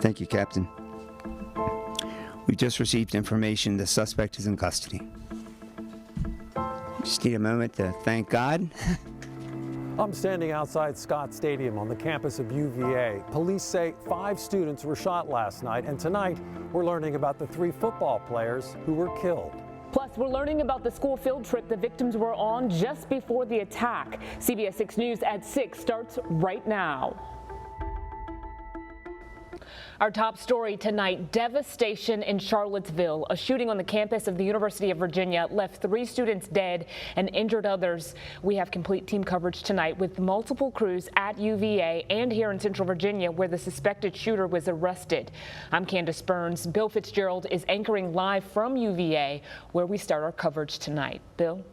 Thank you, Captain. We just received information the suspect is in custody. Just need a moment to thank God. I'm standing outside Scott Stadium on the campus of UVA. Police say 5 students were shot last night, and tonight we're learning about the 3 football players who were killed. Plus, we're learning about the school field trip the victims were on just before the attack. CBS 6 News at 6 starts right now. Our top story tonight, devastation in Charlottesville. A shooting on the campus of the University of Virginia left 3 students dead and injured others. We have complete team coverage tonight with multiple crews at UVA and here in Central Virginia where the suspected shooter was arrested. I'm Candace Burns. Bill Fitzgerald is anchoring live from UVA where we start our coverage tonight. Bill?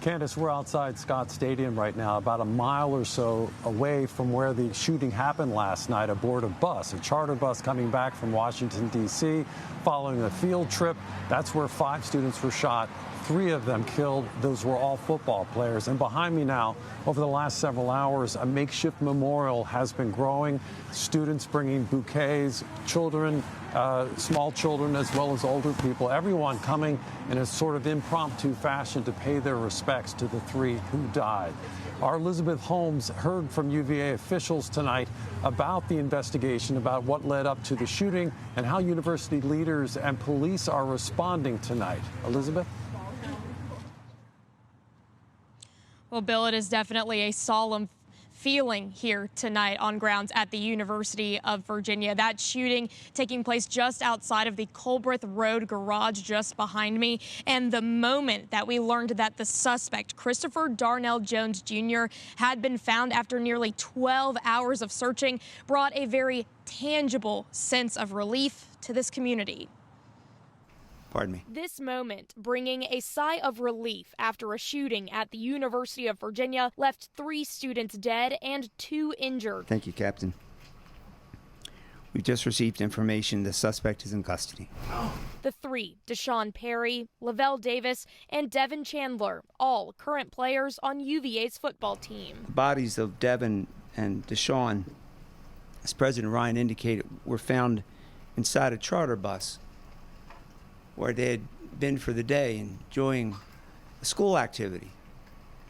Candace, we're outside Scott Stadium right now, about a mile or so away from where the shooting happened last night aboard a bus, a charter bus coming back from Washington, D.C., following a field trip. That's where 5 students were shot, 3 of them killed. Those were all football players. And behind me now, over the last several hours, a makeshift memorial has been growing. Students bringing bouquets, children, small children as well as older people, everyone coming in a sort of impromptu fashion to pay their respects to the 3 who died. Our Elizabeth Holmes heard from UVA officials tonight about the investigation, about what led up to the shooting, and how university leaders and police are responding tonight. Elizabeth? Well, Bill, it is definitely a solemn feeling here tonight on grounds at the University of Virginia. That shooting taking place just outside of the Colbreth Road garage just behind me. And the moment that we learned that the suspect, Christopher Darnell Jones Jr., had been found after nearly 12 hours of searching brought a very tangible sense of relief to this community. Pardon me. This moment bringing a sigh of relief after a shooting at the University of Virginia left 3 students dead and 2 injured. Thank you, Captain. We just received information the suspect is in custody. The 3, Deshaun Perry, Lavelle Davis, and Devin Chandler, all current players on UVA's football team. The bodies of Devin and Deshaun, as President Ryan indicated, were found inside a charter bus where they had been for the day, enjoying a school activity,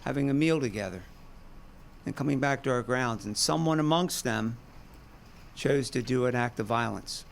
having a meal together, and coming back to our grounds. And someone amongst them chose to do an act of violence.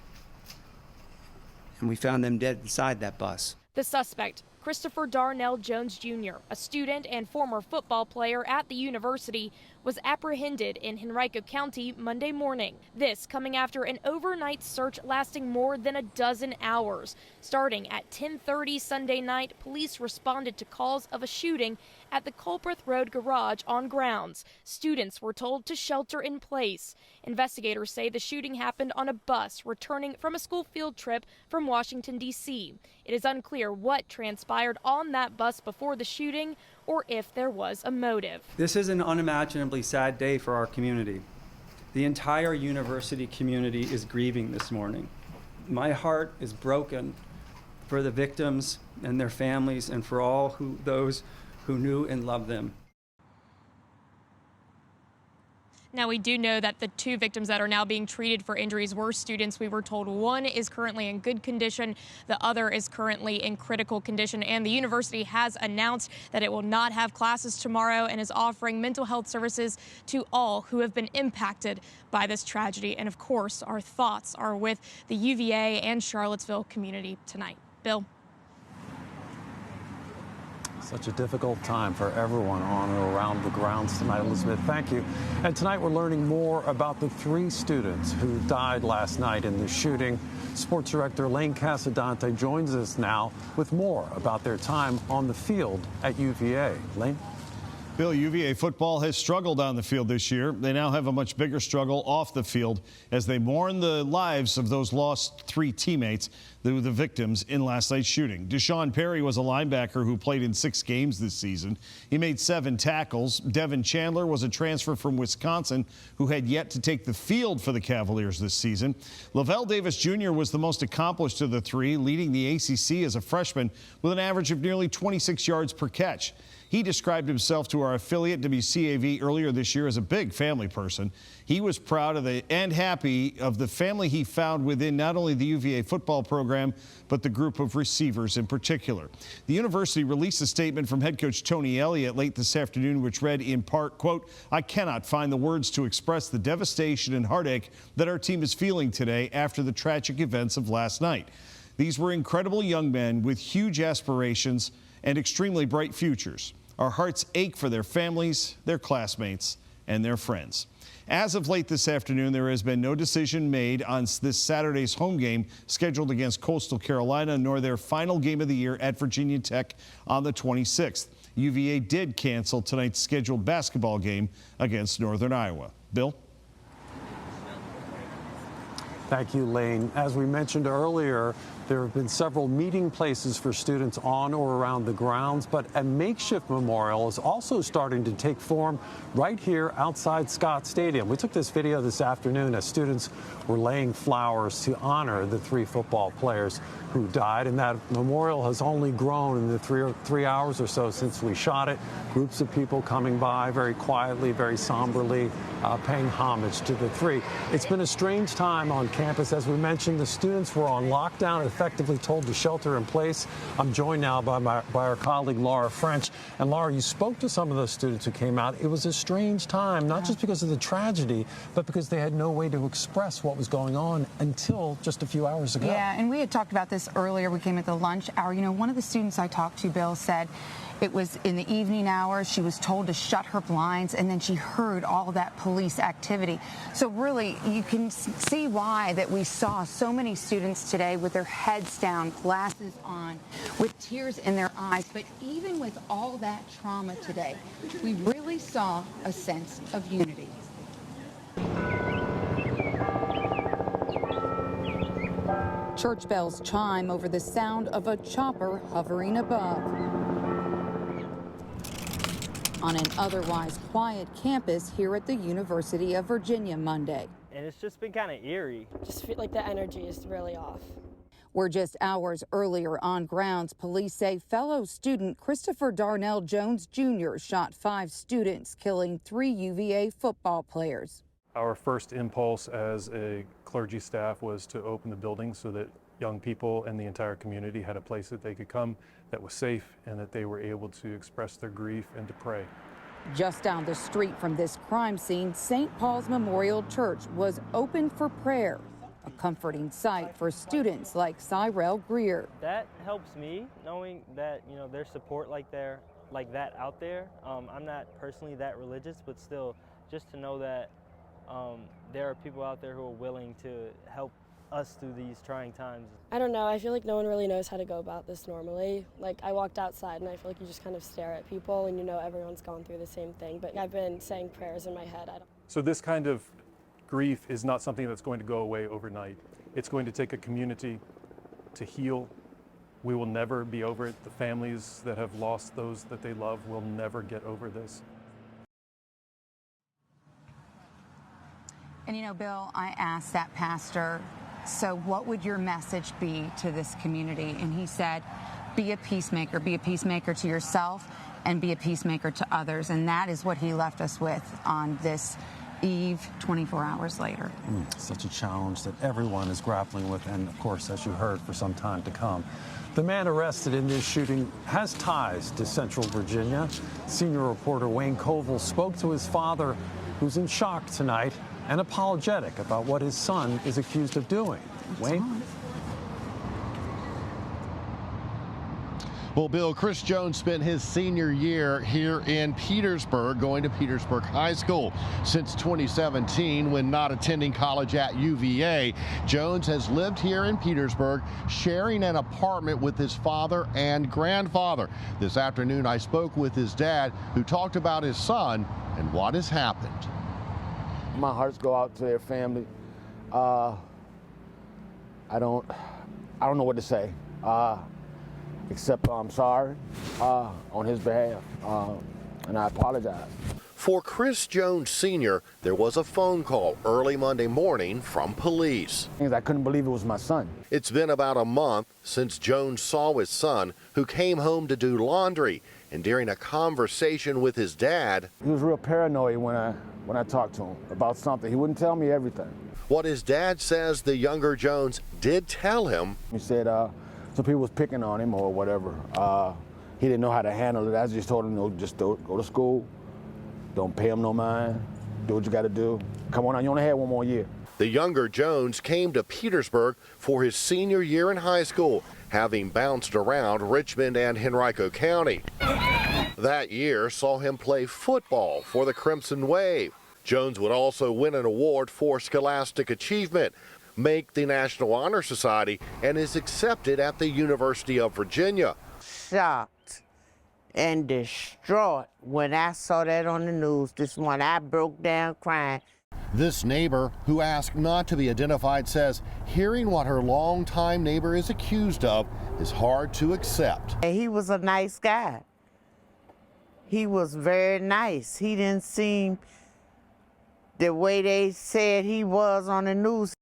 And we found them dead inside that bus. The suspect, Christopher Darnell Jones Jr., a student and former football player at the university, was apprehended in Henrico County Monday morning. This coming after an overnight search lasting more than a dozen hours. Starting at 10:30 Sunday night, police responded to calls of a shooting at the Colbreth Road garage on grounds. Students were told to shelter in place. Investigators say the shooting happened on a bus returning from a school field trip from Washington, D.C. It is unclear what transpired on that bus before the shooting or if there was a motive. This is an unimaginably sad day for our community. The entire university community is grieving this morning. My heart is broken for the victims and their families and for all those who knew and loved them. Now, we do know that the 2 victims that are now being treated for injuries were students. We were told one is currently in good condition, the other is currently in critical condition, and the university has announced that it will not have classes tomorrow and is offering mental health services to all who have been impacted by this tragedy. And of course, our thoughts are with the UVA and Charlottesville community tonight. Bill. Such a difficult time for everyone on or around the grounds tonight. Elizabeth, thank you. And tonight we're learning more about the 3 students who died last night in the shooting. Sports Director Lane Casadante joins us now with more about their time on the field at UVA. Lane? Bill, UVA football has struggled on the field this year. They now have a much bigger struggle off the field as they mourn the lives of those lost 3 teammates, the victims in last night's shooting. Deshaun Perry was a linebacker who played in 6 games this season. He made 7 tackles. Devin Chandler was a transfer from Wisconsin who had yet to take the field for the Cavaliers this season. Lavelle Davis Jr. was the most accomplished of the 3, leading the ACC as a freshman with an average of nearly 26 yards per catch. He described himself to our affiliate WCAV earlier this year as a big family person. He was proud of and happy of the family he found within not only the UVA football program, but the group of receivers in particular. The university released a statement from head coach Tony Elliott late this afternoon, which read in part, quote, "I cannot find the words to express the devastation and heartache that our team is feeling today after the tragic events of last night. These were incredible young men with huge aspirations and extremely bright futures. Our hearts ache for their families, their classmates, and their friends." As of late this afternoon, there has been no decision made on this Saturday's home game scheduled against Coastal Carolina, nor their final game of the year at Virginia Tech on the 26th. UVA did cancel tonight's scheduled basketball game against Northern Iowa. Bill? Thank you, Lane. As we mentioned earlier, there have been several meeting places for students on or around the grounds, but a makeshift memorial is also starting to take form right here outside Scott Stadium. We took this video this afternoon as students were laying flowers to honor the 3 football players who died, and that memorial has only grown in the three hours or so since we shot it. Groups of people coming by very quietly, very somberly, paying homage to the 3. It's been a strange time on campus. As we mentioned, the students were on lockdown, effectively told to shelter in place. I'm joined now by our colleague Laura French. And Laura, you spoke to some of those students who came out. It was a strange time, not just because of the tragedy, but because they had no way to express what was going on until just a few hours ago. Yeah, and we had talked about this earlier. We came at the lunch hour. You know, one of the students I talked to, Bill, said it was in the evening hours. She was told to shut her blinds, and then she heard all that police activity. So really, you can see why that we saw so many students today with their heads down, glasses on, with tears in their eyes. But even with all that trauma today, we really saw a sense of unity. Church bells chime over the sound of a chopper hovering above. On an otherwise quiet campus here at the University of Virginia Monday. And it's just been kind of eerie. Just feel like the energy is really off. Where just hours earlier on grounds, police say fellow student Christopher Darnell Jones Jr. shot 5 students, killing 3 UVA football players. Our first impulse as a clergy staff was to open the building so that young people and the entire community had a place that they could come that was safe and that they were able to express their grief and to pray. Just down the street from this crime scene, St. Paul's Memorial Church was open for prayer, a comforting sight for students like Cyrell Greer. That helps me knowing that, you know, there's support like that out there. I'm not personally that religious, but still just to know that there are people out there who are willing to help us through these trying times. I don't know, I feel like no one really knows how to go about this normally. Like, I walked outside and I feel like you just kind of stare at people and you know everyone's gone through the same thing, but I've been saying prayers in my head. So this kind of grief is not something that's going to go away overnight. It's going to take a community to heal. We will never be over it. The families that have lost those that they love will never get over this. And you know, Bill, I asked that pastor, so what would your message be to this community? And he said, be a peacemaker to yourself and be a peacemaker to others. And that is what he left us with on this eve 24 hours later. Such a challenge that everyone is grappling with, and of course, as you heard, for some time to come. The man arrested in this shooting has ties to Central Virginia. Senior reporter Wayne Koval spoke to his father, who's in shock tonight and apologetic about what his son is accused of doing. Wayne? Well, Bill, Chris Jones spent his senior year here in Petersburg, going to Petersburg High School. Since 2017, when not attending college at UVA, Jones has lived here in Petersburg, sharing an apartment with his father and grandfather. This afternoon, I spoke with his dad, who talked about his son and what has happened. My hearts go out to their family. I don't know what to say, except I'm sorry on his behalf, and I apologize. For Chris Jones Sr., there was a phone call early Monday morning from police. I couldn't believe it was my son. It's been about a month since Jones saw his son, who came home to do laundry. And during a conversation with his dad, He was real paranoid when I talked to him about something. He wouldn't tell me everything. what his dad says the younger Jones did tell him. He said some people was picking on him or whatever. He didn't know how to handle it. I just told him, no, just go to school. Don't pay him no mind. Do what you got to do. Come on, you only had one more year. The younger Jones came to Petersburg for his senior year in high school, having bounced around Richmond and Henrico County. That year saw him play football for the Crimson Wave. Jones would also win an award for scholastic achievement, make the National Honor Society, and is accepted at the University of Virginia. Shocked and distraught when I saw that on the news this morning. I broke down crying. This neighbor, who asked not to be identified, says hearing what her longtime neighbor is accused of is hard to accept. And he was a nice guy. He was very nice. He didn't seem the way they said he was on the news.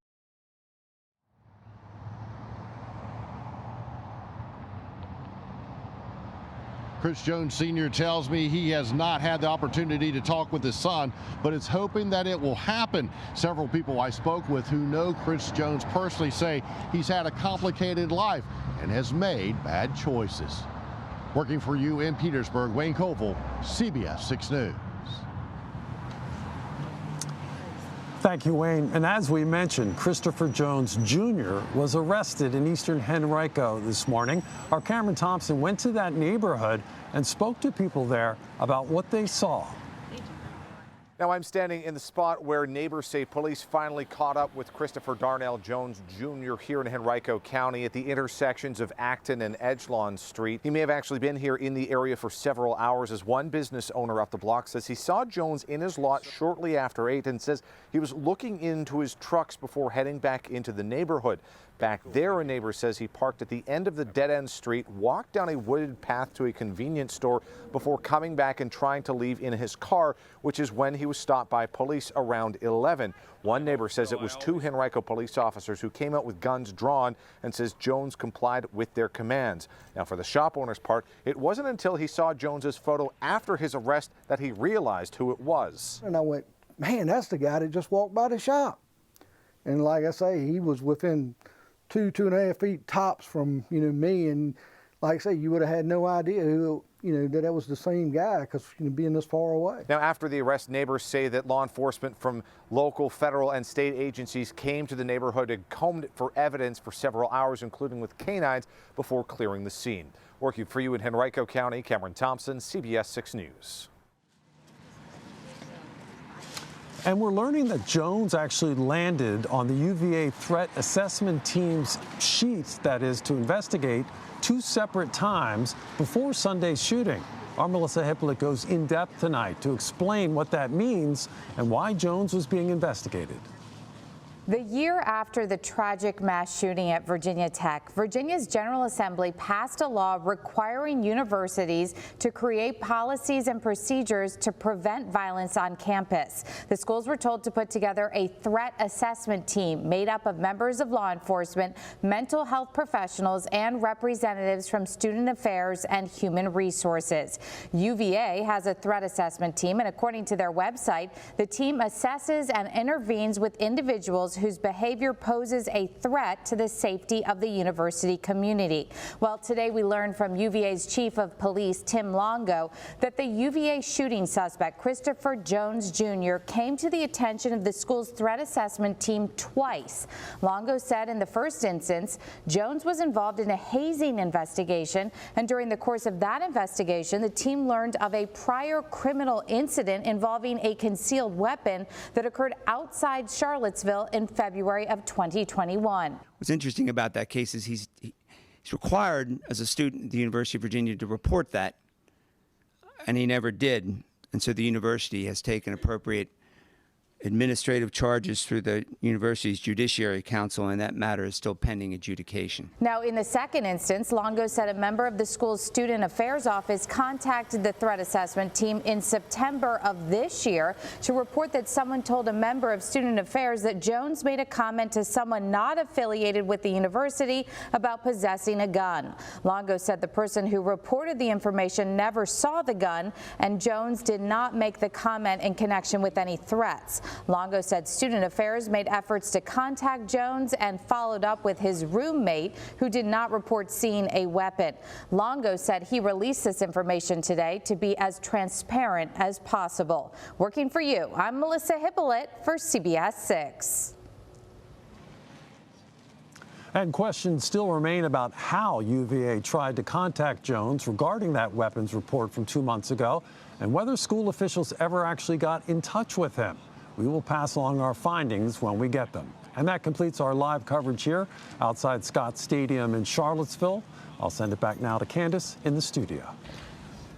Chris Jones Sr. tells me he has not had the opportunity to talk with his son, but is hoping that it will happen. Several people I spoke with who know Chris Jones personally say he's had a complicated life and has made bad choices. Working for you in Petersburg, Wayne Koval, CBS 6 News. Thank you, Wayne. And as we mentioned, Christopher Jones Jr. was arrested in eastern Henrico this morning. Our Cameron Thompson went to that neighborhood and spoke to people there about what they saw. Now I'm standing in the spot where neighbors say police finally caught up with Christopher Darnell Jones Jr. here in Henrico County at the intersections of Acton and Edgelawn Street. He may have actually been here in the area for several hours, as one business owner up the block says he saw Jones in his lot shortly after 8 and says he was looking into his trucks before heading back into the neighborhood. Back there, a neighbor says he parked at the end of the dead-end street, walked down a wooded path to a convenience store before coming back and trying to leave in his car, which is when he was stopped by police around 11. One neighbor says it was 2 Henrico police officers who came out with guns drawn and says Jones complied with their commands. Now, for the shop owner's part, it wasn't until he saw Jones's photo after his arrest that he realized who it was. And I went, man, that's the guy that just walked by the shop. And like I say, he was within 2.5 feet tops from, me, and like I say, you would have had no idea who, that was the same guy, because being this far away. Now, after the arrest, neighbors say that law enforcement from local, federal, and state agencies came to the neighborhood and combed it for evidence for several hours, including with canines, before clearing the scene. Working for you in Henrico County, Cameron Thompson, CBS 6 News. And we're learning that Jones actually landed on the UVA threat assessment team's sheet, that is, to investigate 2 separate times before Sunday's shooting. Our Melissa Hippolyte goes in depth tonight to explain what that means and why Jones was being investigated. The year after the tragic mass shooting at Virginia Tech, Virginia's General Assembly passed a law requiring universities to create policies and procedures to prevent violence on campus. The schools were told to put together a threat assessment team made up of members of law enforcement, mental health professionals, and representatives from student affairs and human resources. UVA has a threat assessment team, and according to their website, the team assesses and intervenes with individuals whose behavior poses a threat to the safety of the university community. Well, today we learned from UVA's Chief of Police, Tim Longo, that the UVA shooting suspect, Christopher Jones Jr., came to the attention of the school's threat assessment team twice. Longo said in the first instance, Jones was involved in a hazing investigation, and during the course of that investigation, the team learned of a prior criminal incident involving a concealed weapon that occurred outside Charlottesville in February of 2021. What's interesting about that case is he's required as a student at the University of Virginia to report that, and he never did. And so the university has taken appropriate administrative charges through the university's Judiciary Council, and that matter is still pending adjudication. Now, in the second instance, Longo said a member of the school's Student Affairs Office contacted the threat assessment team in September of this year to report that someone told a member of Student Affairs that Jones made a comment to someone not affiliated with the university about possessing a gun. Longo said the person who reported the information never saw the gun, and Jones did not make the comment in connection with any threats. Longo said Student Affairs made efforts to contact Jones and followed up with his roommate, who did not report seeing a weapon. Longo said he released this information today to be as transparent as possible. Working for you, I'm Melissa Hippolyte for CBS 6. And questions still remain about how UVA tried to contact Jones regarding that weapons report from 2 months ago and whether school officials ever actually got in touch with him. We will pass along our findings when we get them. And that completes our live coverage here outside Scott Stadium in Charlottesville. I'll send it back now to Candace in the studio.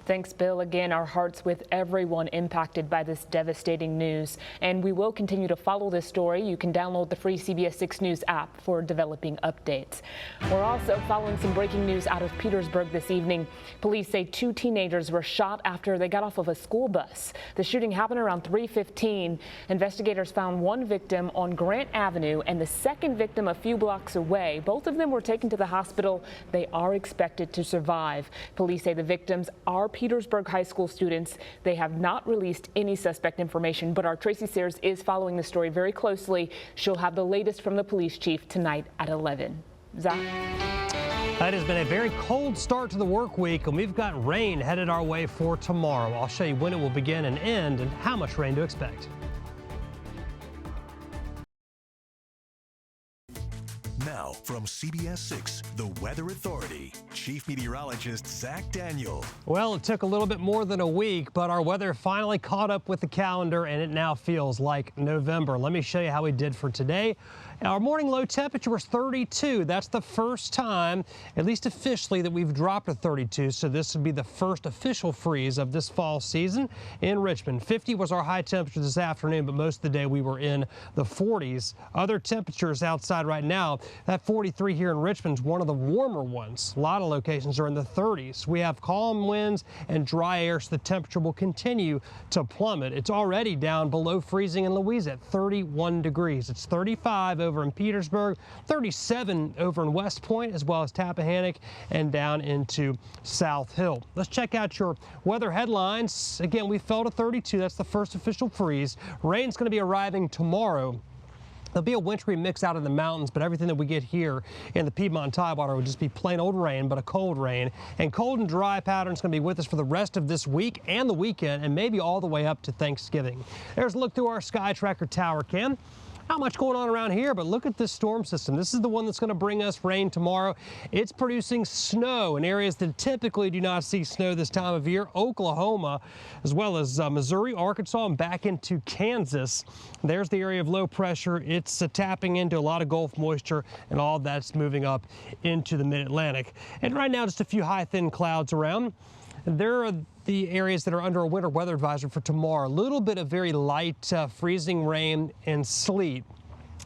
Thanks, Bill. Again, our hearts with everyone impacted by this devastating news. And we will continue to follow this story. You can download the free CBS 6 News app for developing updates. We're also following some breaking news out of Petersburg this evening. Police say 2 teenagers were shot after they got off of a school bus. The shooting happened around 3:15. Investigators found one victim on Grant Avenue and the second victim a few blocks away. Both of them were taken to the hospital. They are expected to survive. Police say the victims are Petersburg High School students. They have not released any suspect information, but our Tracy Sears is following the story very closely. She'll have the latest from the police chief tonight at 11. Zach? It has been a very cold start to the work week, and we've got rain headed our way for tomorrow. I'll show you when it will begin and end and how much rain to expect. Now, from CBS 6, the Weather Authority, Chief Meteorologist Zach Daniel. Well, it took a little bit more than a week, but our weather finally caught up with the calendar, and it now feels like November. Let me show you how we did for today. Our morning low temperature was 32. That's the first time, at least officially, that we've dropped to 32. So this would be the first official freeze of this fall season in Richmond. 50 was our high temperature this afternoon, but most of the day we were in the 40s. Other temperatures outside right now, that 43 here in Richmond is one of the warmer ones. A lot of locations are in the 30s. We have calm winds and dry air, so the temperature will continue to plummet. It's already down below freezing in Louisa at 31 degrees. It's 35 over in Petersburg, 37 over in West Point, as well as Tappahannock and down into South Hill. Let's check out your weather headlines. Again, we fell to 32. That's the first official freeze. Rain's going to be arriving tomorrow. There'll be a wintry mix out in the mountains, but everything that we get here in the Piedmont Tidewater will just be plain old rain, but a cold rain. And cold and dry patterns going to be with us for the rest of this week and the weekend, and maybe all the way up to Thanksgiving. There's a look through our Sky Tracker tower cam. Not much going on around here, but look at this storm system. This is the one that's going to bring us rain tomorrow. It's producing snow in areas that typically do not see snow this time of year. Oklahoma, as well as Missouri, Arkansas, and back into Kansas. There's the area of low pressure. It's tapping into a lot of Gulf moisture, and all that's moving up into the mid-Atlantic. And right now, just a few high, thin clouds around. There are the areas that are under a winter weather advisory for tomorrow. A little bit of very light freezing rain and sleet.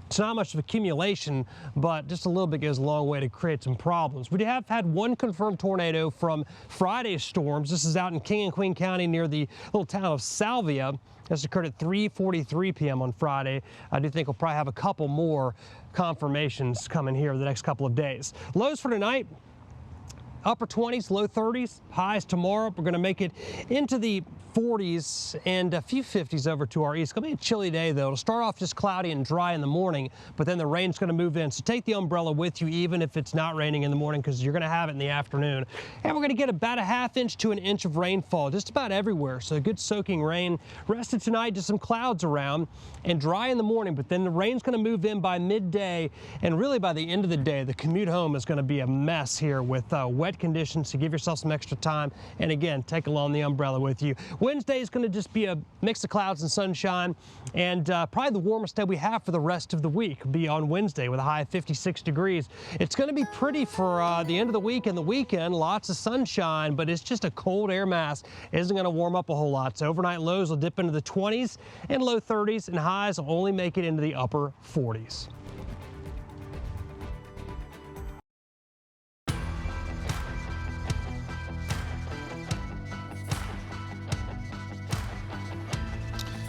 It's not much of accumulation, but just a little bit goes a long way to create some problems. We have had one confirmed tornado from Friday's storms. This is out in King and Queen County near the little town of Salvia. This occurred at 3:43 p.m. on Friday. I do think we'll probably have a couple more confirmations coming here the next couple of days. Lows for tonight. Upper 20s, low 30s, highs tomorrow. We're going to make it into the 40s and a few 50s over to our east. It's going to be a chilly day, though. It'll start off just cloudy and dry in the morning, but then the rain's going to move in. So take the umbrella with you, even if it's not raining in the morning, because you're going to have it in the afternoon. And we're going to get about a ½ inch to an inch of rainfall just about everywhere. So good soaking rain. Rest of tonight, just some clouds around and dry in the morning, but then the rain's going to move in by midday. And really by the end of the day, the commute home is going to be a mess here with wet wet conditions, so give yourself some extra time. And again, take along the umbrella with you. Wednesday is going to just be a mix of clouds and sunshine, and probably the warmest day we have for the rest of the week will be on Wednesday with a high of 56 degrees. It's going to be pretty for the end of the week and the weekend. Lots of sunshine, but it's just a cold air mass. It isn't going to warm up a whole lot. So overnight lows will dip into the 20s and low 30s, and highs will only make it into the upper 40s.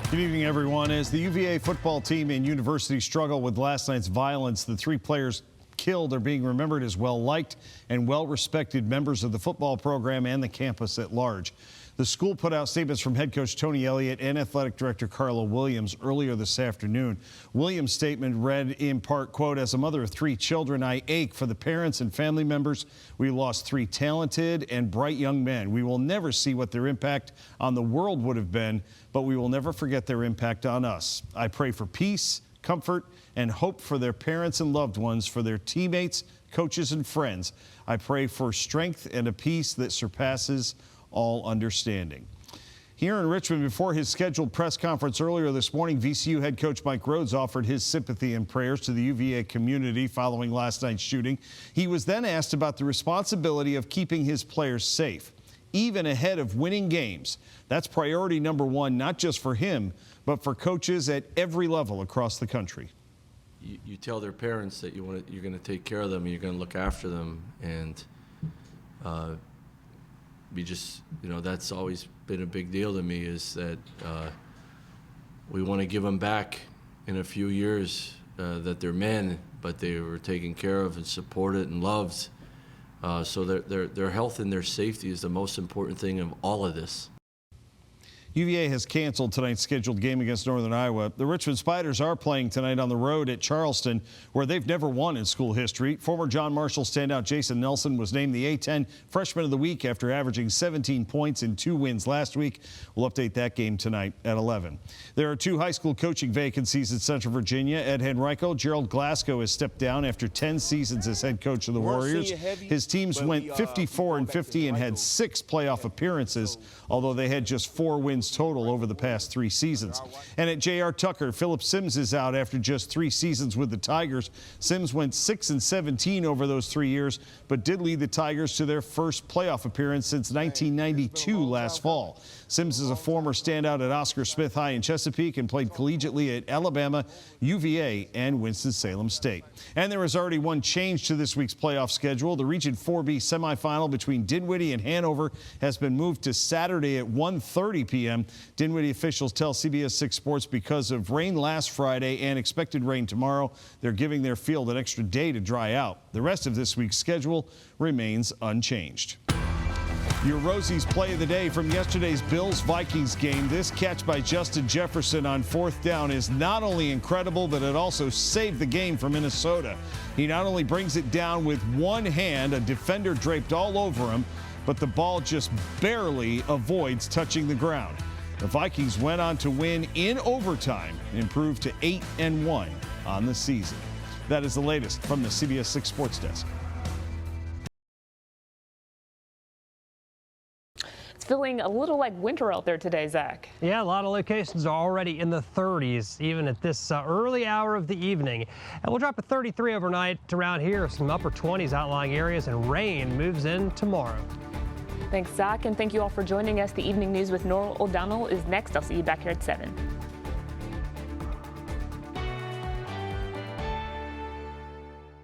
Good evening, everyone. As the UVA football team and university struggle with last night's violence, the 3 players killed are being remembered as well-liked and well-respected members of the football program and the campus at large. The school put out statements from head coach Tony Elliott and athletic director Carla Williams earlier this afternoon. Williams' statement read in part, quote, "As a mother of 3 children, I ache for the parents and family members. We lost 3 talented and bright young men. We will never see what their impact on the world would have been, but we will never forget their impact on us. I pray for peace, comfort, and hope for their parents and loved ones, for their teammates, coaches, and friends. I pray for strength and a peace that surpasses all understanding." Here in Richmond, before his scheduled press conference earlier this morning, VCU head coach Mike Rhodes offered his sympathy and prayers to the UVA community following last night's shooting. He was then asked about the responsibility of keeping his players safe, even ahead of winning games. That's priority number 1, not just for him, but for coaches at every level across the country. You tell their parents that you're going to take care of them, and you're going to look after them, and that's always been a big deal to me, is that we want to give them back in a few years that they're men, but they were taken care of and supported and loved. So their health and their safety is the most important thing of all of this. UVA has canceled tonight's scheduled game against Northern Iowa. The Richmond Spiders are playing tonight on the road at Charleston, where they've never won in school history. Former John Marshall standout Jason Nelson was named the A-10 Freshman of the Week after averaging 17 points in 2 wins last week. We'll update that game tonight at 11. There are 2 high school coaching vacancies in Central Virginia. Ed Henrico, Gerald Glasgow has stepped down after 10 seasons as head coach of the Warriors. His teams went 54-50 and had 6 playoff appearances, although they had just 4 wins total over the past 3 seasons. And at J.R. Tucker, Philip Sims is out after just 3 seasons with the Tigers. Sims went 6-17 over those 3 years, but did lead the Tigers to their first playoff appearance since 1992 last fall. Sims is a former standout at Oscar Smith High in Chesapeake and played collegiately at Alabama, UVA, and Winston-Salem State. And there is already one change to this week's playoff schedule. The Region 4B semifinal between Dinwiddie and Hanover has been moved to Saturday at 1:30 p.m. Dinwiddie officials tell CBS 6 Sports because of rain last Friday and expected rain tomorrow, they're giving their field an extra day to dry out. The rest of this week's schedule remains unchanged. Your Rosie's play of the day from yesterday's Bills-Vikings game. This catch by Justin Jefferson on 4th down is not only incredible, but it also saved the game for Minnesota. He not only brings it down with one hand, a defender draped all over him, but the ball just barely avoids touching the ground. The Vikings went on to win in overtime and improved to 8-1 on the season. That is the latest from the CBS 6 Sports Desk. It's feeling a little like winter out there today, Zach. Yeah, a lot of locations are already in the 30s, even at this early hour of the evening. And we'll drop to 33 overnight around here, some upper 20s outlying areas, and rain moves in tomorrow. Thanks, Zach, and thank you all for joining us. The Evening News with Nora O'Donnell is next. I'll see you back here at 7.